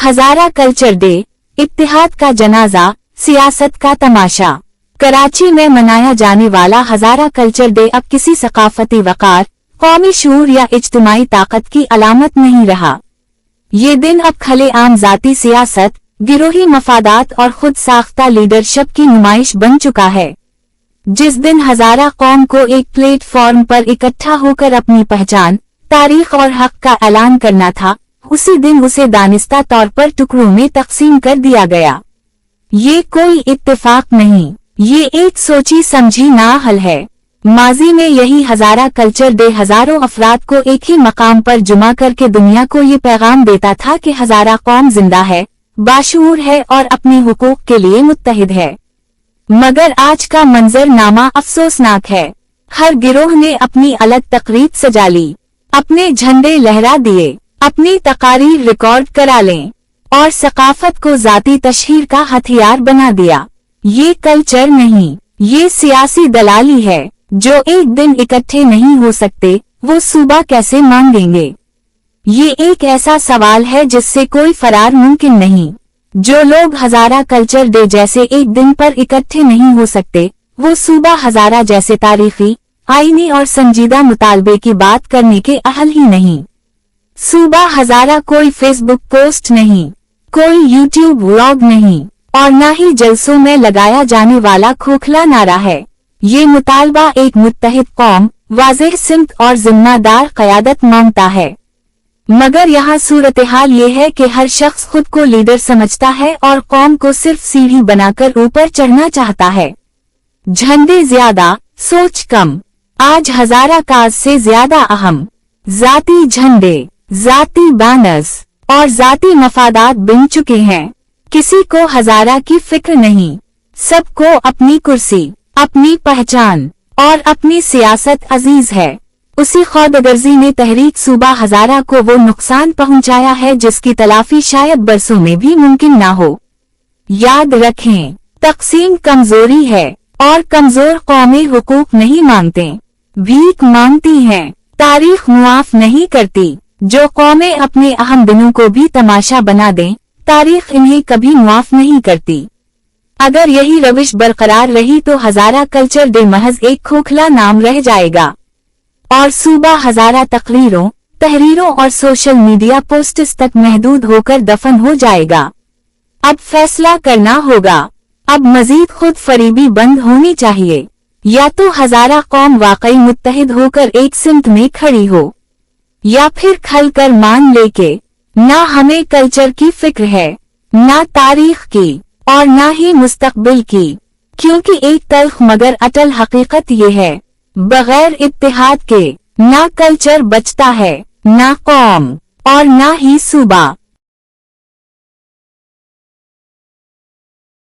हजारा culture day, इत्तेहाद का जनाजा, सियासत का तमाशा। कराची में मनाया जाने वाला हजारा कल्चर डे अब किसी सकाफती वकार, कौमी शूर या इज्तिमाई ताकत की अलामत नहीं रहा। ये दिन अब खुलेआम जाती सियासत, गिरोही मफादात और खुद साख्ता लीडरशिप की नुमाइश बन चुका है। जिस दिन हजारा कौम को एक प्लेटफॉर्म पर इकट्ठा होकर अपनी पहचान, तारीख और हक का ऐलान करना था, उसी दिन उसे दानिस्ता तौर पर टुकड़ों में तकसीम कर दिया गया। ये कोई इत्तेफाक नहीं, ये एक सोची समझी नाअहल है। माजी में यही हजारा कल्चर डे हजारों अफराद को एक ही मकाम पर जुमा करके दुनिया को ये पैगाम देता था कि हजारा कौम जिंदा है, बाशऊर है और अपने हुकूक के लिए मुत्तहिद है। मगर आज का मंजरनामा अफसोसनाक है। हर गिरोह ने अपनी अलग तकरीब सजा ली, अपने झंडे लहरा दिए, अपनी तकारीर रिकॉर्ड करा लें और सकाफत को जाती तशहीर का हथियार बना दिया। ये कल्चर नहीं, ये सियासी दलाली है। जो एक दिन इकट्ठे नहीं हो सकते, वो सूबा कैसे मांगेंगे? ये एक ऐसा सवाल है जिससे कोई फरार मुमकिन नहीं। जो लोग हजारा कल्चर डे जैसे एक दिन पर इकट्ठे नहीं हो सकते, वो सूबा हजारा जैसे तारीखी, आईनी और संजीदा मुतालबे की बात करने के अहल ही नहीं। सूबा हजारा कोई फेसबुक पोस्ट नहीं, कोई यूट्यूब व्लॉग नहीं और न ही जलसों में लगाया जाने वाला खोखला नारा है। ये मुतालबा एक मुत्तहिद कौम, वाज़ेह सिमत और जिम्मेदार क़यादत मांगता है। मगर यहाँ सूरत-ए-हाल ये है कि हर शख्स खुद को लीडर समझता है और कौम को सिर्फ सीढ़ी बनाकर ऊपर चढ़ना चाहता है। झंडे ज्यादा, सोच कम। आज हजारा काज से ज्यादा अहम जाती झंडे, जाती बैनर्स और जाती मफादात बिन चुके हैं। किसी को हजारा की फिक्र नहीं, सबको अपनी कुर्सी, अपनी पहचान और अपनी सियासत अजीज है। उसी ख्वादगर्जी ने तहरीक सूबा हजारा को वो नुकसान पहुंचाया है जिसकी तलाफी शायद बरसों में भी मुमकिन ना हो। याद रखें, तकसीम कमजोरी है और कमजोर कौमें हुकूक नहीं मांगते, भीख मांगती हैं। तारीख मुआफ नहीं करती। जो कौमें अपने अहम दिनों को भी तमाशा बना दें, तारीख इन्हें कभी मुआफ नहीं करती। अगर यही रविश बरकरार रही तो हजारा कल्चर डे महज एक खोखला नाम रह जाएगा और सूबा हजारा तकरीरों, तहरीरों और सोशल मीडिया पोस्ट्स तक महदूद होकर दफन हो जाएगा। अब फैसला करना होगा। अब मजीद खुद फरीबी बंद होनी चाहिए। या तो हजारा कौम वाकई मुत्तहिद होकर एक सिमत में खड़ी हो, या फिर खलकर मान ले के ना हमें कल्चर की फिक्र है, ना तारीख की और ना ही मुस्तकबिल की। क्योंकि एक तल्ख मगर अटल हकीकत ये है, बगैर इत्तेहाद के ना कल्चर बचता है, ना कौम और ना ही सूबा।